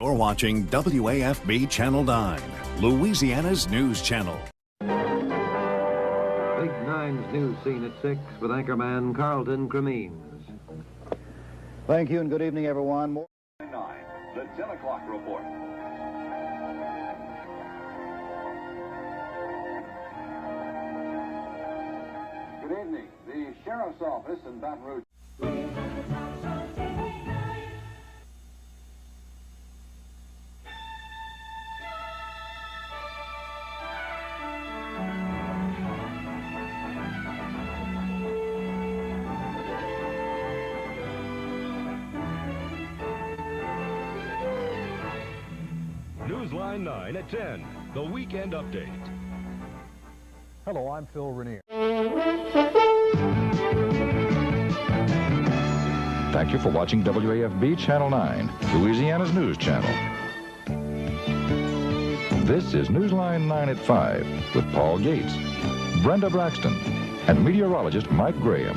You're watching WAFB Channel 9, Louisiana's news channel. Big Nine's news scene at 6 with anchorman Carlton Cremines. Thank you and good evening, everyone. 9, the 10 o'clock report. Good evening. The Sheriff's Office in Baton Rouge. Newsline 9 at 10, the Weekend Update. Hello, I'm Phil Renier. Thank you for watching WAFB Channel 9, Louisiana's news channel. This is Newsline 9 at 5 with Paul Gates, Brenda Braxton, and meteorologist Mike Graham.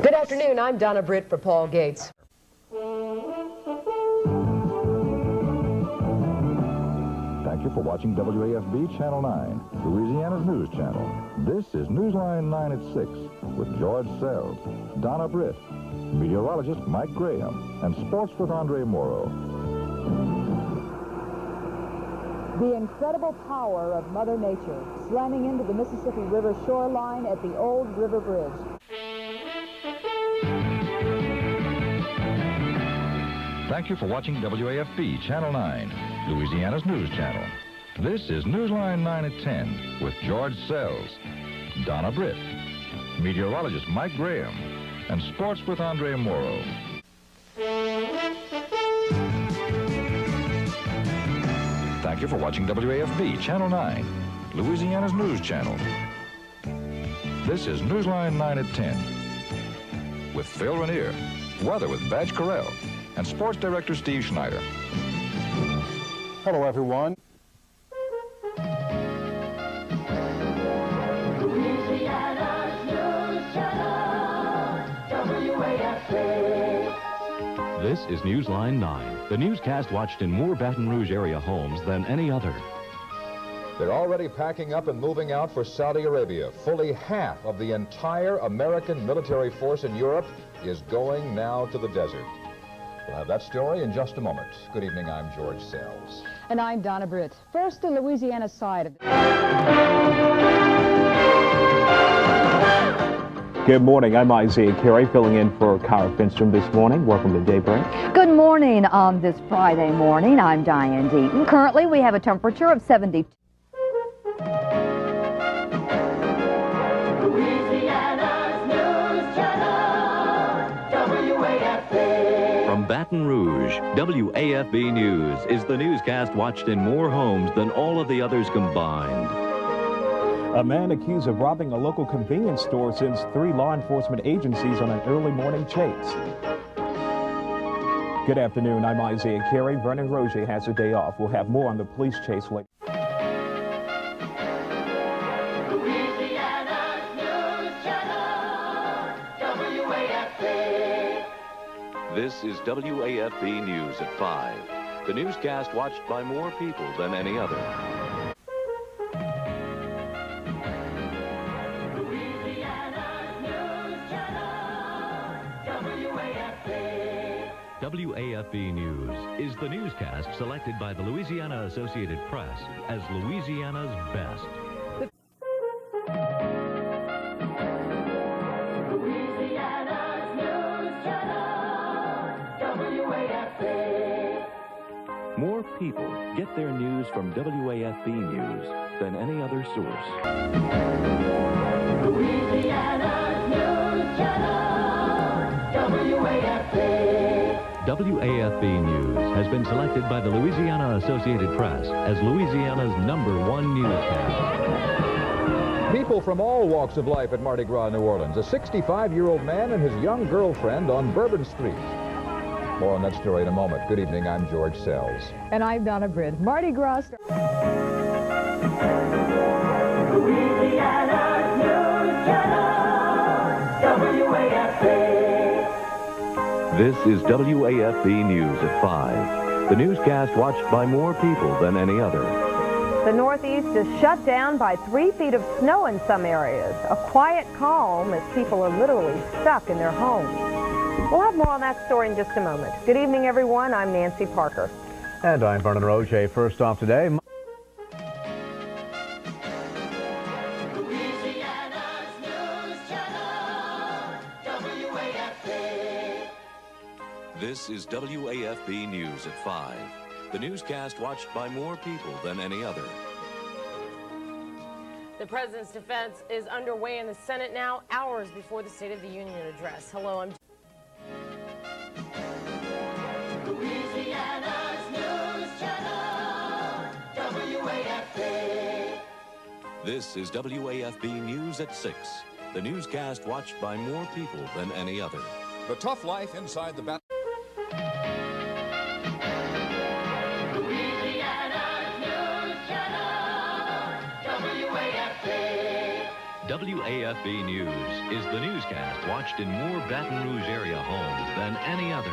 Good afternoon. I'm Donna Britt for Paul Gates. Thank you for watching WAFB Channel 9, Louisiana's news channel. This is Newsline 9 at 6 with George Sells, Donna Britt, meteorologist Mike Graham, and sports with Andre Morrow. The incredible power of Mother Nature slamming into the Mississippi River shoreline at the Old River Bridge. Thank you for watching WAFB Channel 9, Louisiana's news channel. This is Newsline 9 at 10 with George Sells, Donna Britt, meteorologist Mike Graham, and sports with Andre Morrow. Thank you for watching WAFB Channel 9, Louisiana's news channel. This is Newsline 9 at 10 with Phil Renier, weather with Badge Correll, and sports director Steve Schneider. Hello, everyone. Louisiana's news channel, WAFB. This is Newsline 9, the newscast watched in more Baton Rouge area homes than any other. They're already packing up and moving out for Saudi Arabia. Fully half of the entire American military force in Europe is going now to the desert. We'll have that story in just a moment. Good evening, I'm George Sells. And I'm Donna Britt. First, the Louisiana side of Good morning. I'm Isaiah Carey, filling in for Cara Finstrom this morning. Welcome to Daybreak. Good morning on this Friday morning. I'm Diane Deaton. Currently, we have a temperature of 72. Louisiana's news channel, WAFB. From Baton Rouge, WAFB News is the newscast watched in more homes than all of the others combined. A man accused of robbing a local convenience store sends 3 law enforcement agencies on an early morning chase. Good afternoon. I'm Isaiah Carey. Vernon Roger has a day off. We'll have more on the police chase later. Louisiana's news channel, WAFB. This is WAFB News at 5, the newscast watched by more people than any other. Louisiana's news channel, WAFB. WAFB News is the newscast selected by the Louisiana Associated Press as Louisiana's best. Louisiana's news channel, WAFB. More people get their news from WAFB News than any other source. Louisiana's news channel, WAFB. WAFB News has been selected by the Louisiana Associated Press as Louisiana's #1 newscast. People from all walks of life at Mardi Gras, New Orleans. A 65-year-old man and his young girlfriend on Bourbon Street. More on that story in a moment. Good evening, I'm George Sells. And I'm Donna Britt. Mardi Gras. Louisiana's news channel, WAFB. This is WAFB News at 5. the newscast watched by more people than any other. The Northeast is shut down by 3 feet of snow in some areas. A quiet calm as people are literally stuck in their homes. We'll have more on that story in just a moment. Good evening, everyone. I'm Nancy Parker. And I'm Vernon Roche. First off today. Louisiana's News Channel, WAFB. This is WAFB News at 5. The newscast watched by more people than any other. The president's defense is underway in the Senate now, hours before the State of the Union address. Hello, I'm Louisiana's News Channel, WAFB. This is WAFB News at 6. The newscast watched by more people than any other. The tough life inside the bat. WAFB News is the newscast watched in more Baton Rouge area homes than any other.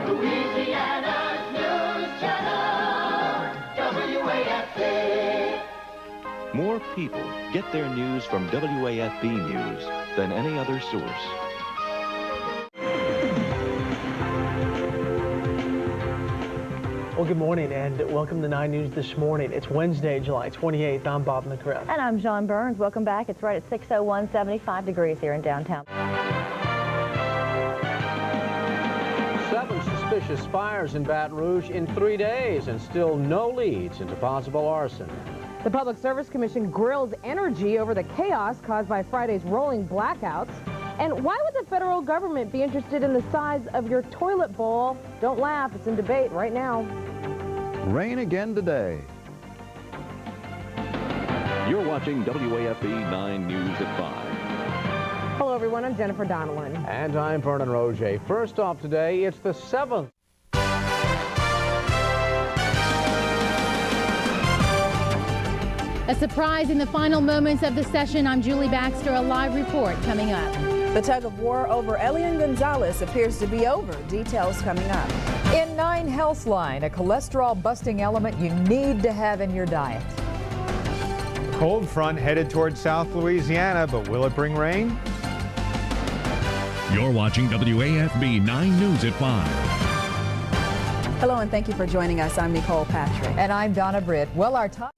Louisiana's News Channel, WAFB. More people get their news from WAFB News than any other source. Well, good morning and welcome to 9 News this morning. It's Wednesday, July 28th. I'm Bob McGriff. And I'm John Burns. Welcome back. It's right at 6:01, 75 degrees here in downtown. 7 suspicious fires in Baton Rouge in 3 days and still no leads into possible arson. The Public Service Commission grills energy over the chaos caused by Friday's rolling blackouts. And why would the federal government be interested in the size of your toilet bowl? Don't laugh, it's in debate right now. Rain again today. You're watching WAFB 9 News at 5. Hello, everyone. I'm Jennifer Donnellan. And I'm Vernon Roche. First off today, it's the 7th. A surprise in the final moments of the session. I'm Julie Baxter. A live report coming up. The tug of war over Elian Gonzalez appears to be over. Details coming up. In 9 Healthline, a cholesterol-busting element you need to have in your diet. Cold front headed toward South Louisiana, but will it bring rain? You're watching WAFB 9 News at 5. Hello, and thank you for joining us. I'm Nicole Patrick. And I'm Donna Britt. Well, our top...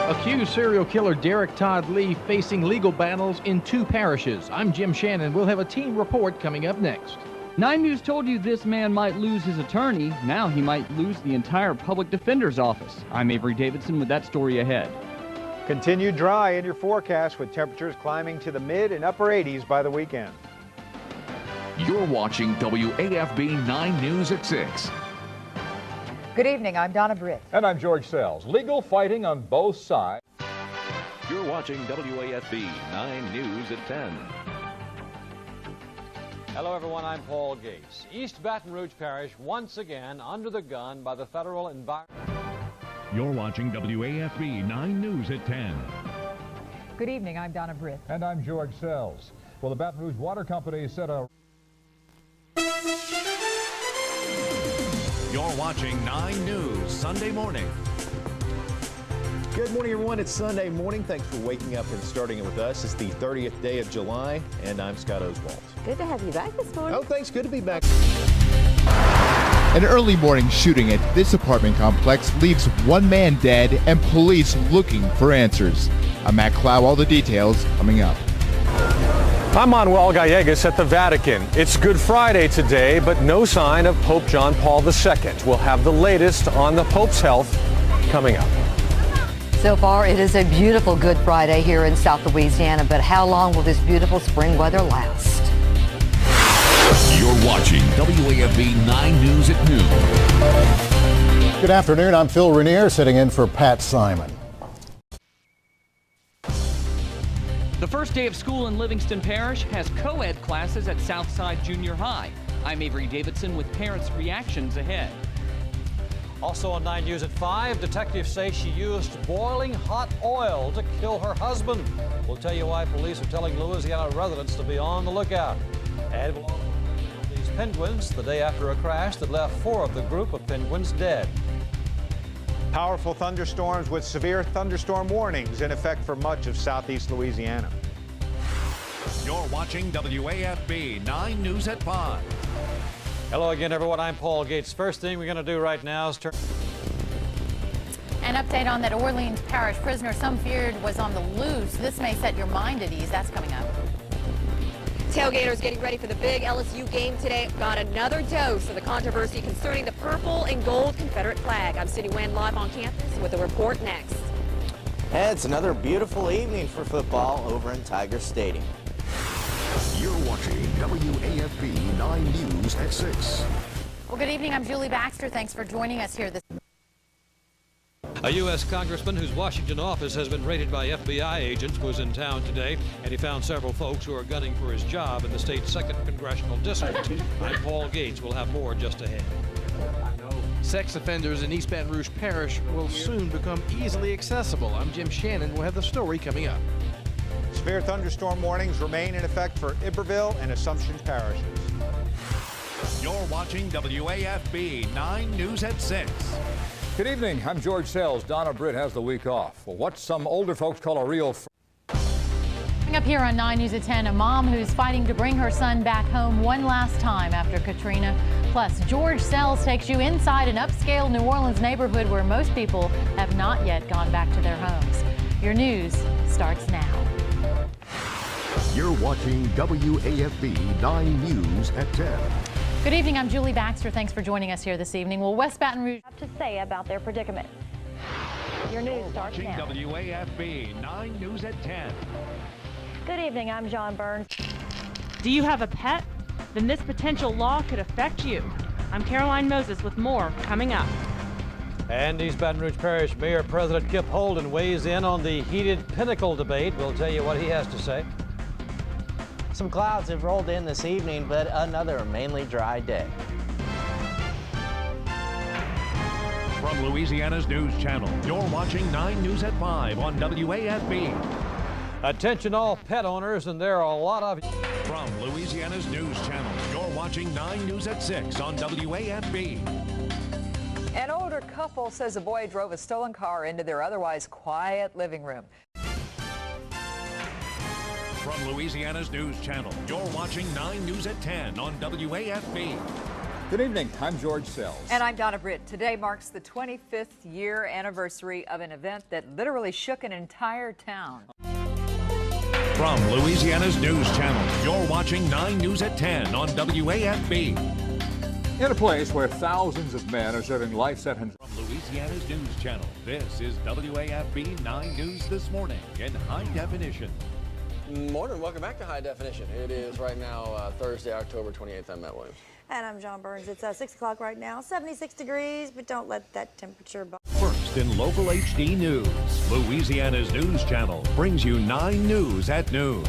Accused serial killer Derek Todd Lee facing legal battles in 2 parishes. I'm Jim Shannon. We'll have a team report coming up next. 9 News told you this man might lose his attorney. Now he might lose the entire public defender's office. I'm Avery Davidson with that story ahead. Continued dry in your forecast with temperatures climbing to the mid and upper 80s by the weekend. You're watching WAFB 9 News at 6. Good evening. I'm Donna Britt. And I'm George Sells. Legal fighting on both sides. You're watching WAFB 9 News at 10. Hello, everyone. I'm Paul Gates. East Baton Rouge Parish once again under the gun by the federal environment. You're watching WAFB 9 News at 10. Good evening. I'm Donna Britt. And I'm George Sells. Well, the Baton Rouge Water Company set a... You're watching 9 News Sunday morning. Good morning, everyone. It's Sunday morning. Thanks for waking up and starting it with us. It's the 30th day of July, and I'm Scott Oswald. Good to have you back this morning. Oh, thanks. Good to be back. An early morning shooting at this apartment complex leaves one man dead and police looking for answers. I'm Matt Clow. All the details coming up. I'm Manuel Gallegos at the Vatican. It's Good Friday today, but no sign of Pope John Paul II. We'll have the latest on the Pope's health coming up. So far, it is a beautiful Good Friday here in South Louisiana, but how long will this beautiful spring weather last? You're watching WAFB 9 News at noon. Good afternoon. I'm Phil Rainier, sitting in for Pat Simon. The first day of school in Livingston Parish has co-ed classes at Southside Junior High. I'm Avery Davidson with parents' reactions ahead. Also on 9 News at 5, detectives say she used boiling hot oil to kill kill her husband. We'll tell you why police are telling Louisiana residents to be on the lookout. And we'll also look these penguins the day after a crash that left 4 of the group of penguins dead. Powerful thunderstorms with severe thunderstorm warnings in effect for much of southeast Louisiana. You're watching WAFB 9 News at 5. Hello again, everyone. I'm Paul Gates. First thing we're going to do right now is turn. An update on that Orleans Parish prisoner some feared was on the loose. This may set your mind at ease. That's coming up. Tailgaters getting ready for the big LSU game today got another dose of the controversy concerning the purple and gold Confederate flag. I'm Cindy Wan live on campus with a report next. It's another beautiful evening for football over in Tiger Stadium. You're watching WAFB 9 News at 6. Well, good evening. I'm Julie Baxter. Thanks for joining us here this. A U.S. congressman whose Washington office has been raided by FBI agents was in town today, and he found several folks who are gunning for his job in the state's 2nd congressional district. I'm Paul Gates. We'll have more just ahead. Sex offenders in East Baton Rouge Parish will soon become easily accessible. I'm Jim Shannon. We'll have the story coming up. Severe thunderstorm warnings remain in effect for Iberville and Assumption parishes. You're watching WAFB 9 News at 6. Good evening. I'm George Sells. Donna Britt has the week off. Well, what some older folks call a real... Coming up here on 9 News at 10, a mom who's fighting to bring her son back home one last time after Katrina. Plus, George Sells takes you inside an upscale New Orleans neighborhood where most people have not yet gone back to their homes. Your news starts now. You're watching WAFB 9 News at 10. Good evening, I'm Julie Baxter. Thanks for joining us here this evening. Well, West Baton Rouge Have to say about their predicament. Your news starts Watching now. WAFB 9 News at 10. Good evening, I'm John Burns. Do you have a pet? Then this potential law could affect you. I'm Caroline Moses with more coming up. And East Baton Rouge Parish Mayor President Kip Holden weighs in on the heated Pinnacle debate. We'll tell you what he has to say. Some clouds have rolled in this evening, but another mainly dry day. From Louisiana's News Channel, you're watching 9 News at 5 on WAFB. Attention all pet owners, and there are a lot of you. From Louisiana's News Channel, you're watching 9 News at 6 on WAFB. An older couple says a boy drove a stolen car into their otherwise quiet living room. From Louisiana's News Channel, you're watching 9 News at 10 on WAFB. Good evening. I'm George Sells. And I'm Donna Britt. Today marks the 25th year anniversary of an event that literally shook an entire town. From Louisiana's News Channel, you're watching 9 News at 10 on WAFB. In a place where thousands of men are serving life sentences. From Louisiana's News Channel, this is WAFB 9 News This Morning in high definition. Morning, welcome back to High Definition. It is right now Thursday, October 28th. I'm Matt Williams. And I'm John Burns. It's 6 o'clock right now, 76 degrees, but don't let that temperature bother. First in local HD news, Louisiana's News Channel brings you 9 News at noon.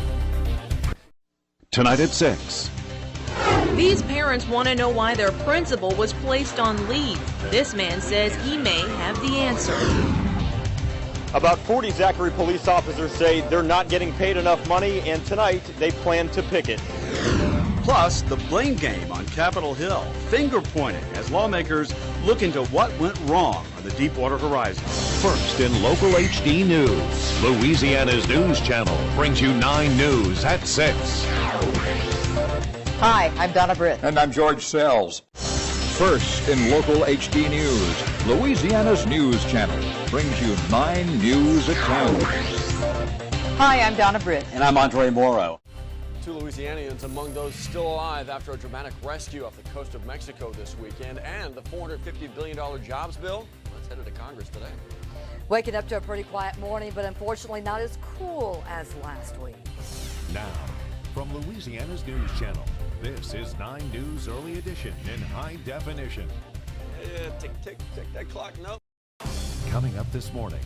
Tonight at 6. These parents want to know why their principal was placed on leave. This man says he may have the answer. About 40 Zachary police officers say they're not getting paid enough money, and tonight they plan to picket. Plus, the blame game on Capitol Hill, finger pointing as lawmakers look into what went wrong on the Deepwater Horizon. First in local HD news, Louisiana's News Channel brings you 9 News at 6. Hi, I'm Donna Britt. And I'm George Sells. First in local HD news, Louisiana's News Channel brings you 9 News at 10. Hi, I'm Donna Britt. And I'm Andre Morrow. 2 Louisianians among those still alive after a dramatic rescue off the coast of Mexico this weekend, and the $450 billion jobs bill. That's headed to Congress today. Waking up to a pretty quiet morning, but unfortunately not as cool as last week. Now, from Louisiana's News Channel, this is 9 News Early Edition in high definition. Yeah, tick, tick, tick that clock. Nope. Coming up this morning.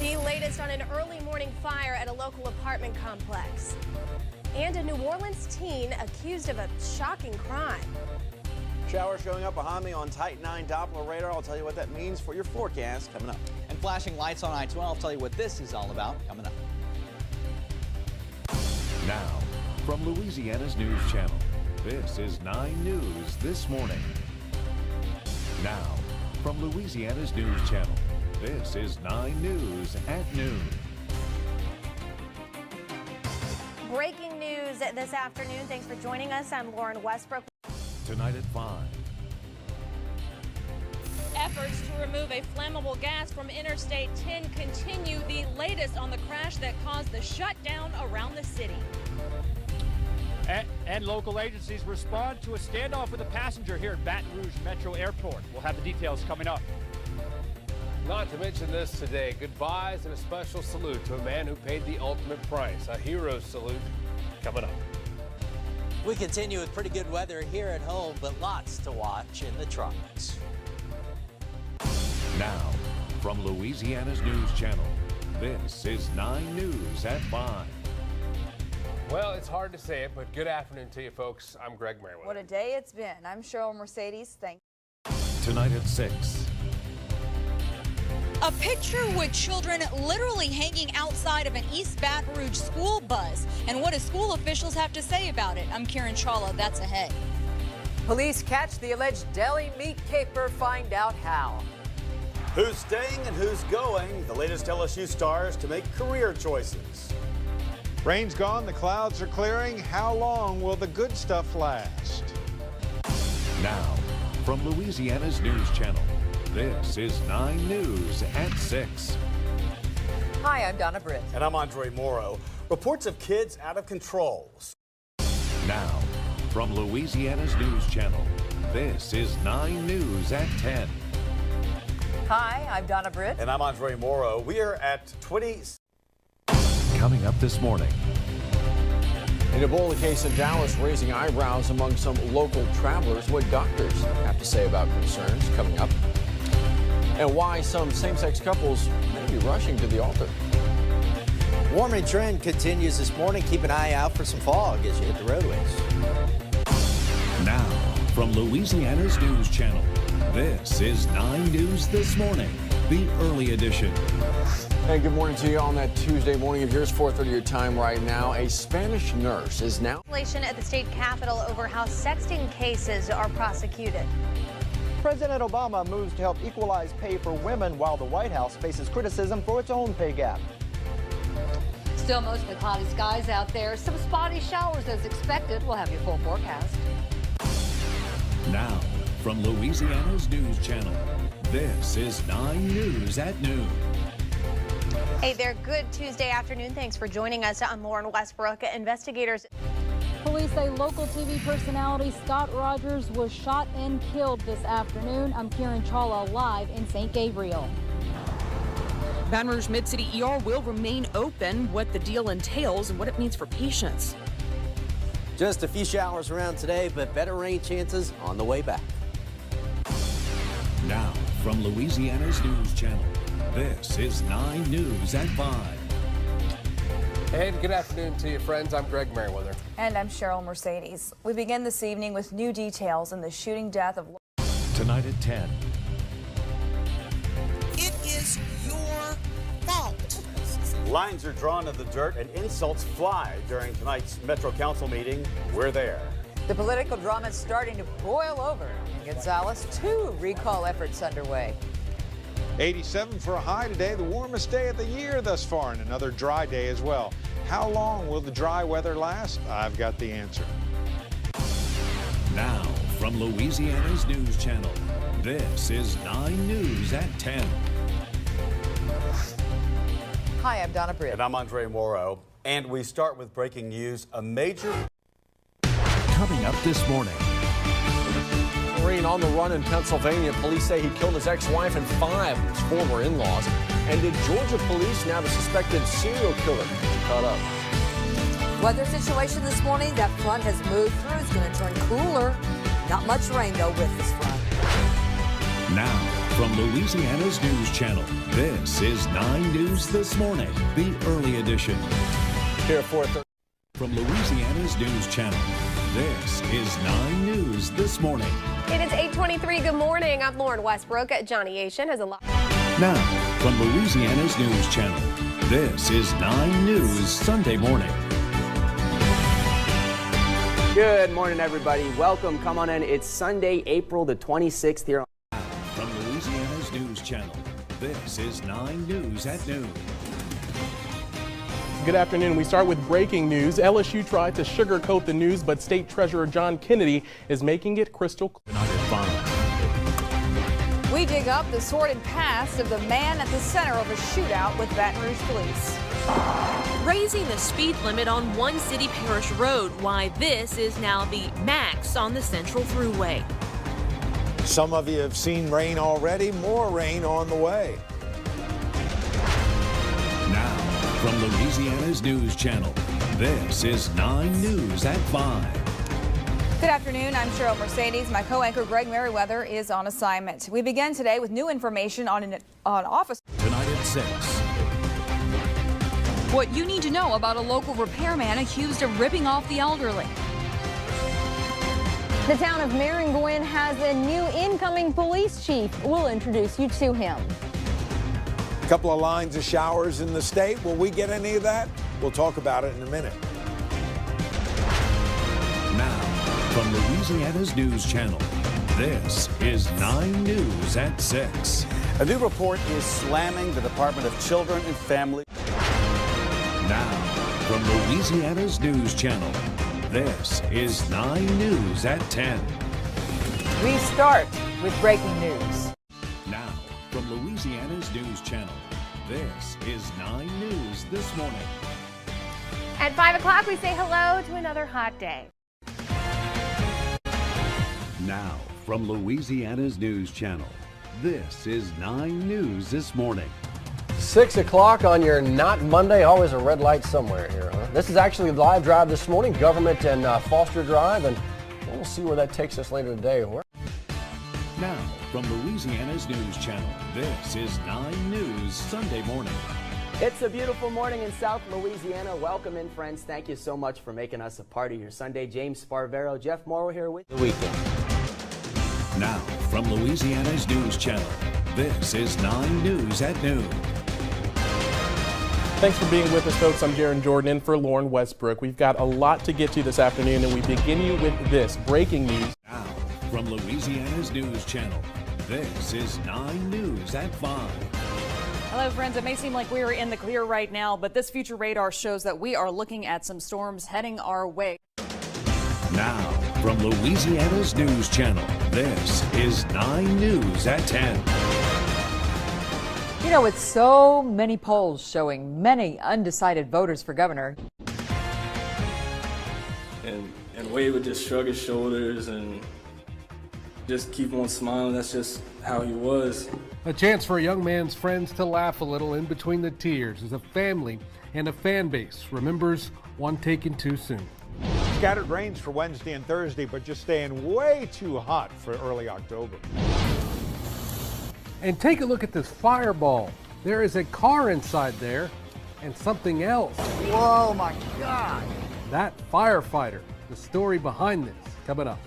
The latest on an early morning fire at a local apartment complex. And a New Orleans teen accused of a shocking crime. Shower showing up behind me on Type 9 Doppler radar. I'll tell you what that means for your forecast coming up. and flashing lights on I-12. I'll tell you what this is all about coming up. Now, from Louisiana's News Channel, this is 9 News This Morning. Now, from Louisiana's News Channel, this is 9 News at noon. Breaking news this afternoon. Thanks for joining us. I'm Lauren Westbrook. Tonight at 5. Efforts to remove a flammable gas from Interstate 10 continue. The latest on the crash that caused the shutdown around the city. And local agencies respond to a standoff with a passenger here at Baton Rouge Metro Airport. We'll have the details coming up. Not to mention this today, goodbyes and a special salute to a man who paid the ultimate price. A hero's salute coming up. We continue with pretty good weather here at home, but lots to watch in the tropics. Now, from Louisiana's News Channel, this is 9 News at 5. Well, it's hard to say it, but good afternoon to you folks. I'm Greg Merriweather. What a day it's been. I'm Cheryl Mercedes. Thank you. Tonight at 6. A picture with children literally hanging outside of an East Baton Rouge school bus. And what do school officials have to say about it? I'm Karen Chawla. That's ahead. Police catch the alleged deli meat caper. Find out how. Who's staying and who's going? The latest LSU stars to make career choices. Rain's gone, the clouds are clearing. How long will the good stuff last? Now, from Louisiana's News Channel, this is 9 News at 6. Hi, I'm Donna Britt. And I'm Andre Morrow. Reports of kids out of control. Now, from Louisiana's News Channel, this is 9 News at 10. Hi, I'm Donna Britt. And I'm Andre Morrow. We are at 20. Coming up this morning. An Ebola case in Dallas raising eyebrows among some local travelers. What doctors have to say about concerns coming up. And why some same-sex couples may be rushing to the altar. Warming trend continues this morning. Keep an eye out for some fog as you hit the roadways. Now, from Louisiana's News Channel, this is 9 News This Morning, the early edition. Hey, good morning to you on that Tuesday morning. Here's 4:30 your time right now. A Spanish nurse is now At the state capitol over how sexting cases are prosecuted. President Obama moves to help equalize pay for women while the White House faces criticism for its own pay gap. Still mostly cloudy skies out there. Some spotty showers as expected. We'll have your full forecast. Now, from Louisiana's News Channel, this is 9 News at noon. Hey there, good Tuesday afternoon. Thanks for joining us. I'm Lauren Westbrook. Investigators. Police say local TV personality Scott Rogers was shot and killed this afternoon. I'm Karen Chawla live in St. Gabriel. Baton Rouge Mid-City ER will remain open. What the deal entails and what it means for patients. Just a few showers around today, but better rain chances on the way back. Now, from Louisiana's News Channel, this is 9 News at 5. And good afternoon to you, friends. I'm Greg Merriweather. And I'm Cheryl Mercedes. We begin this evening with new details in the shooting death of... Tonight at 10. It is your fault. Lines are drawn in the dirt and insults fly during tonight's Metro Council meeting. We're there. The political drama is starting to boil over. In Gonzales, 2 recall efforts underway. 87 for a high today, the warmest day of the year thus far, and another dry day as well. How long will the dry weather last? I've got the answer. Now, from Louisiana's News Channel, this is 9 News at 10. Hi, I'm Donna Britt. And I'm Andre Morrow. And we start with breaking news. A major... Coming up this morning. Marine on the run in Pennsylvania. Police say he killed his ex-wife and 5 of his former in-laws. And did Georgia police now the suspected serial killer caught up? Weather situation this morning, that front has moved through. It's going to turn cooler. Not much rain, though, with this front. Now, from Louisiana's News Channel, this is 9 News This Morning, the early edition. Here at 4:30. From Louisiana's News Channel, this is 9 News This Morning. It is 8:23. Good morning. I'm Lauren Westbrook. Johnny Asian has a lot. Now, from Louisiana's News Channel, this is 9 News Sunday Morning. Good morning, everybody. Welcome. Come on in. It's Sunday, April the 26th here. From Louisiana's News Channel, this is 9 News at noon. Good afternoon. We start with breaking news. LSU tried to sugarcoat the news, but State Treasurer John Kennedy is making it crystal clear. We dig up the sordid past of the man at the center of a shootout with Baton Rouge police. Raising the speed limit on one city parish road, why this is now the max on the Central Thruway. Some of you have seen rain already, more rain on the way. Now, from Louisiana's News Channel, this is 9 News at 5. Good afternoon. I'm Cheryl Mercedes. My co-anchor Greg Merriweather is on assignment. We begin today with new information on office. Tonight at 6. What you need to know about a local repairman accused of ripping off the elderly. The town of Maringouin has a new incoming police chief. We'll introduce you to him. A couple of lines of showers in the state. Will we get any of that? We'll talk about it in a minute. Now, from Louisiana's News Channel, this is 9 News at 6. A new report is slamming the Department of Children and Family. Now, from Louisiana's News Channel, this is 9 News at 10. We start with breaking news. Now, from Louisiana's News Channel, this is 9 News this morning. At 5 o'clock, we say hello to another hot day. Now, from Louisiana's News Channel, this is 9 News this morning. 6 o'clock on your not Monday, always a red light somewhere here, huh? This is actually the live drive this morning, Government and Foster Drive, and we'll see where that takes us later today. Now, from Louisiana's News Channel, this is 9 News Sunday morning. It's a beautiful morning in South Louisiana. Welcome in, friends. Thank you so much for making us a part of your Sunday. James Sparvero, Jeff Morrow here with the weekend. Now, from Louisiana's News Channel, this is 9 News at noon. Thanks for being with us, folks. I'm Jaron Jordan in for Lauren Westbrook. We've got a lot to get to this afternoon, and we begin you with this breaking news. Now, from Louisiana's News Channel, this is 9 News at 5. Hello, friends. It may seem like we are in the clear right now, but this future radar shows that we are looking at some storms heading our way. Now, from Louisiana's News Channel, this is 9 News at 10. You know, with so many polls showing many undecided voters for governor. And Wade would just shrug his shoulders and just keep on smiling. That's just how he was. A chance for a young man's friends to laugh a little in between the tears as a family and a fan base remembers one taken too soon. Scattered rains for Wednesday and Thursday, but just staying way too hot for early October. And take a look at this fireball. There is a car inside there and something else. Whoa, my God. That firefighter. The story behind this coming up.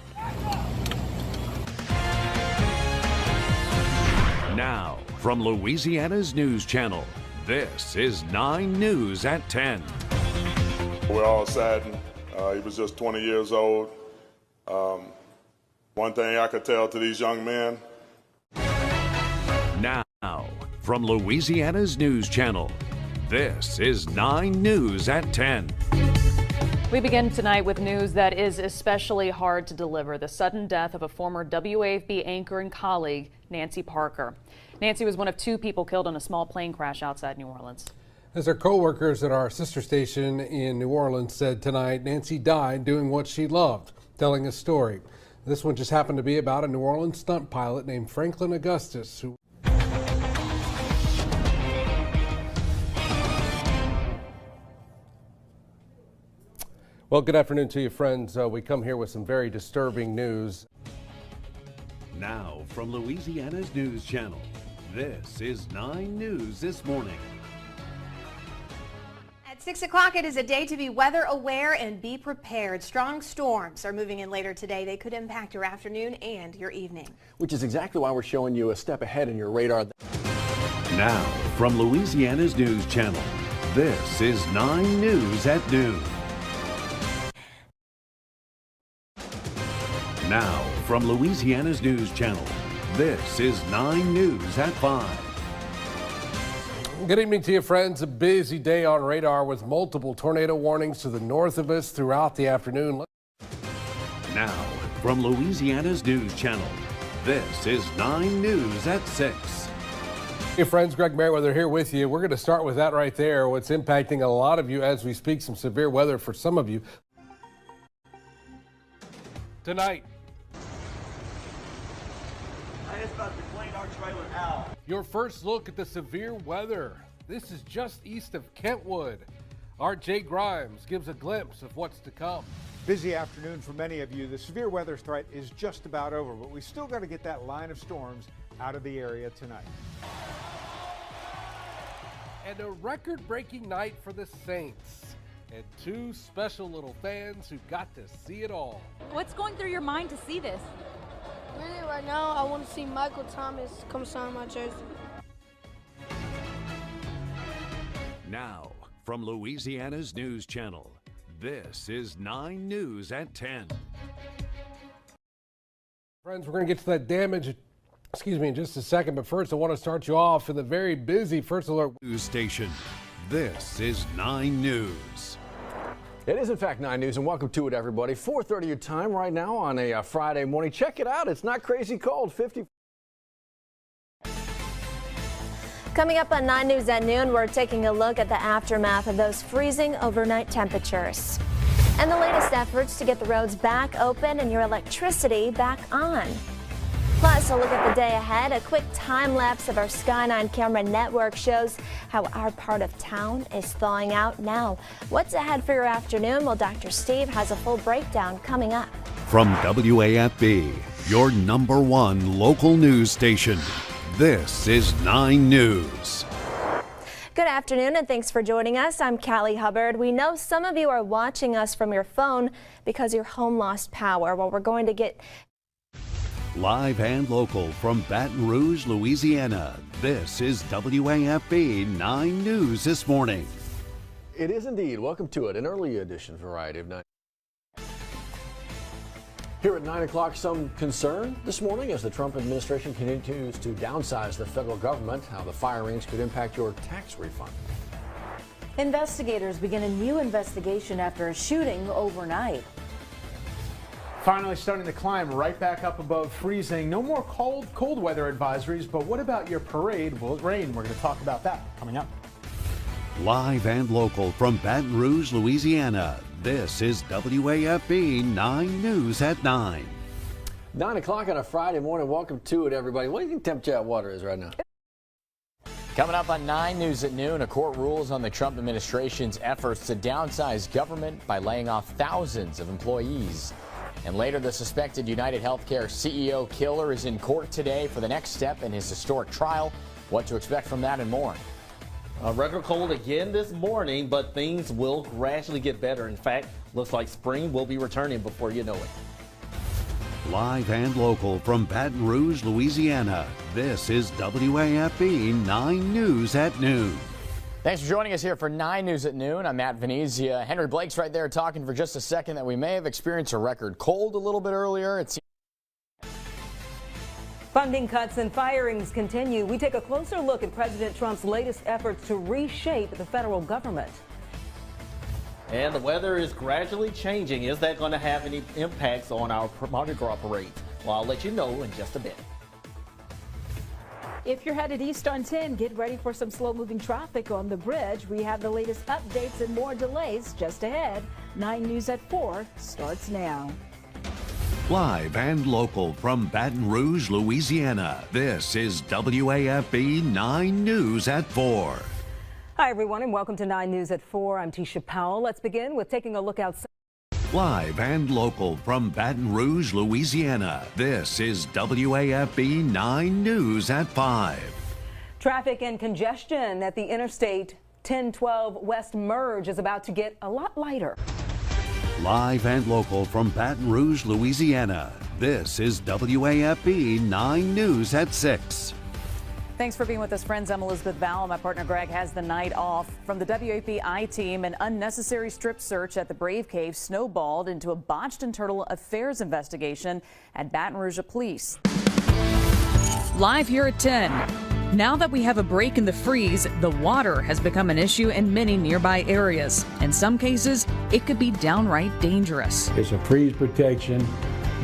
Now, from Louisiana's News Channel, this is 9 News at 10. We're all saddened. He was just 20 years old. One thing I could tell to these young men. Now, from Louisiana's News Channel, this is 9 News at 10. We begin tonight with news that is especially hard to deliver: the sudden death of a former WAFB anchor and colleague, Nancy Parker. Nancy was one of 2 people killed in a small plane crash outside New Orleans. As her co-workers at our sister station in New Orleans said tonight, Nancy died doing what she loved, telling a story. This one just happened to be about a New Orleans stunt pilot named Franklin Augustus, who Well, good afternoon to you, friends. We come here with some very disturbing news. Now, from Louisiana's News Channel, this is 9 News this morning. At 6 o'clock, it is a day to be weather aware and be prepared. Strong storms are moving in later today. They could impact your afternoon and your evening. Which is exactly why we're showing you a step ahead in your radar. Now, from Louisiana's News Channel, this is 9 News at Noon. Now, from Louisiana's News Channel, this is 9 News at 5. Good evening to you, friends. A busy day on radar with multiple tornado warnings to the north of us throughout the afternoon. Now, from Louisiana's News Channel, this is 9 News at 6. Hey friends, Greg Merriweather here with you. We're going to start with that right there. What's impacting a lot of you as we speak, some severe weather for some of you. Tonight, I just about to clean our trailer out. your first look at the severe weather. This is just east of Kentwood. Our Jay Grimes gives a glimpse of what's to come. Busy afternoon for many of you. The severe weather threat is just about over, but we still got to get that line of storms out of the area tonight. And a record-breaking night for the Saints. And two special little fans who got to see it all. What's going through your mind to see this? Really, right now, I want to see Michael Thomas come sign my jersey. Now, from Louisiana's News Channel, this is 9 News at 10. Friends, we're going to get to that damage, in just a second. But first, I want to start you off in the very busy First Alert News Station. This is 9 News. It is, in fact, 9 News, and welcome to it, everybody. 4:30 your time right now on a Friday morning. Check it out. It's not crazy cold. 50. Coming up on 9 News at noon, we're taking a look at the aftermath of those freezing overnight temperatures and the latest efforts to get the roads back open and your electricity back on. Plus, a look at the day ahead. A quick time lapse of our Sky 9 camera network shows how our part of town is thawing out now. What's ahead for your afternoon? Well, Dr. Steve has a full breakdown coming up. From WAFB, your #1 local news station, this is 9 News. Good afternoon and thanks for joining us. I'm Callie Hubbard. We know some of you are watching us from your phone because your home lost power. Well, we're going to get Live and local from Baton Rouge, Louisiana, this is WAFB 9 News this morning. It is indeed. Welcome to it, an early edition variety of 9. Here at 9 o'clock, some concern this morning as the Trump administration continues to downsize the federal government, how the firings could impact your tax refund. Investigators begin a new investigation after a shooting overnight. Finally starting to climb right back up above freezing. No more cold weather advisories, but what about your parade? Will it rain? We're going to talk about that coming up. Live and local from Baton Rouge, Louisiana, this is WAFB 9 News at 9. 9 o'clock on a Friday morning. Welcome to it, everybody. What do you think temperature at water is right now? Coming up on 9 News at noon, a court rules on the Trump administration's efforts to downsize government by laying off thousands of employees. And later, the suspected United Healthcare CEO killer is in court today for the next step in his historic trial. What to expect from that and more. A record cold again this morning, but things will gradually get better. In fact, looks like spring will be returning before you know it. Live and local from Baton Rouge, Louisiana, this is WAFB 9 News at noon. Thanks for joining us here for 9 News at noon. I'm Matt Venezia. Henry Blake's right there talking for just a second that we may have experienced a record cold a little bit earlier. Funding cuts and firings continue. We take a closer look at President Trump's latest efforts to reshape the federal government. And the weather is gradually changing. Is that going to have any impacts on our Mardi Gras parade? Well, I'll let you know in just a bit. If you're headed east on 10, get ready for some slow-moving traffic on the bridge. We have the latest updates and more delays just ahead. 9 News at 4 starts now. Live and local from Baton Rouge, Louisiana, this is WAFB 9 News at 4. Hi, everyone, and welcome to 9 News at 4. I'm Tisha Powell. Let's begin with taking a look outside. Live and local from Baton Rouge, Louisiana, this is WAFB 9 News at 5. Traffic and congestion at the Interstate 1012 West Merge is about to get a lot lighter. Live and local from Baton Rouge, Louisiana, this is WAFB 9 News at 6. Thanks for being with us, friends. I'm Elizabeth Val. My partner Greg has the night off. From the WAFB I-team, an unnecessary strip search at the Brave Cave snowballed into a botched internal affairs investigation at Baton Rouge Police. Live here at 10. Now that we have a break in the freeze, the water has become an issue in many nearby areas. In some cases, it could be downright dangerous. It's a freeze protection,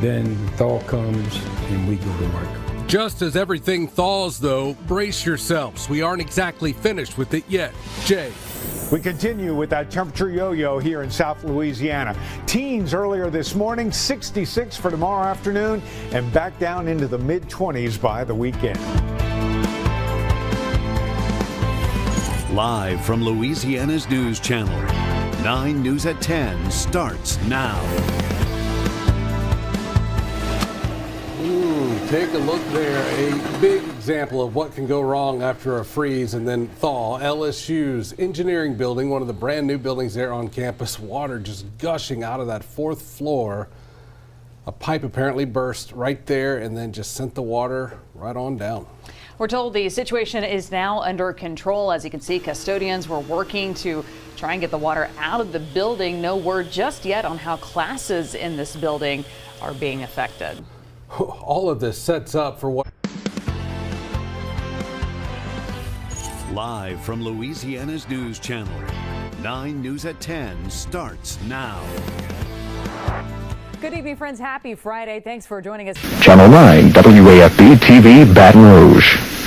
then thaw comes and we go to work. Just as everything thaws, though, brace yourselves. We aren't exactly finished with it yet. Jay. We continue with that temperature yo-yo here in South Louisiana. Teens earlier this morning, 66 for tomorrow afternoon, and back down into the mid-20s by the weekend. Live from Louisiana's News Channel, 9 News at 10 starts now. Take a look there. A big example of what can go wrong after a freeze and then thaw. LSU's engineering building, one of the brand new buildings there on campus, water just gushing out of that 4th floor. A pipe apparently burst right there and then just sent the water right on down. We're told the situation is now under control. As you can see, custodians were working to try and get the water out of the building. No word just yet on how classes in this building are being affected. All of this sets up for what? Live from Louisiana's News Channel, 9 News at 10 starts now. Good evening, friends. Happy Friday. Thanks for joining us. Channel 9 WAFB TV Baton Rouge.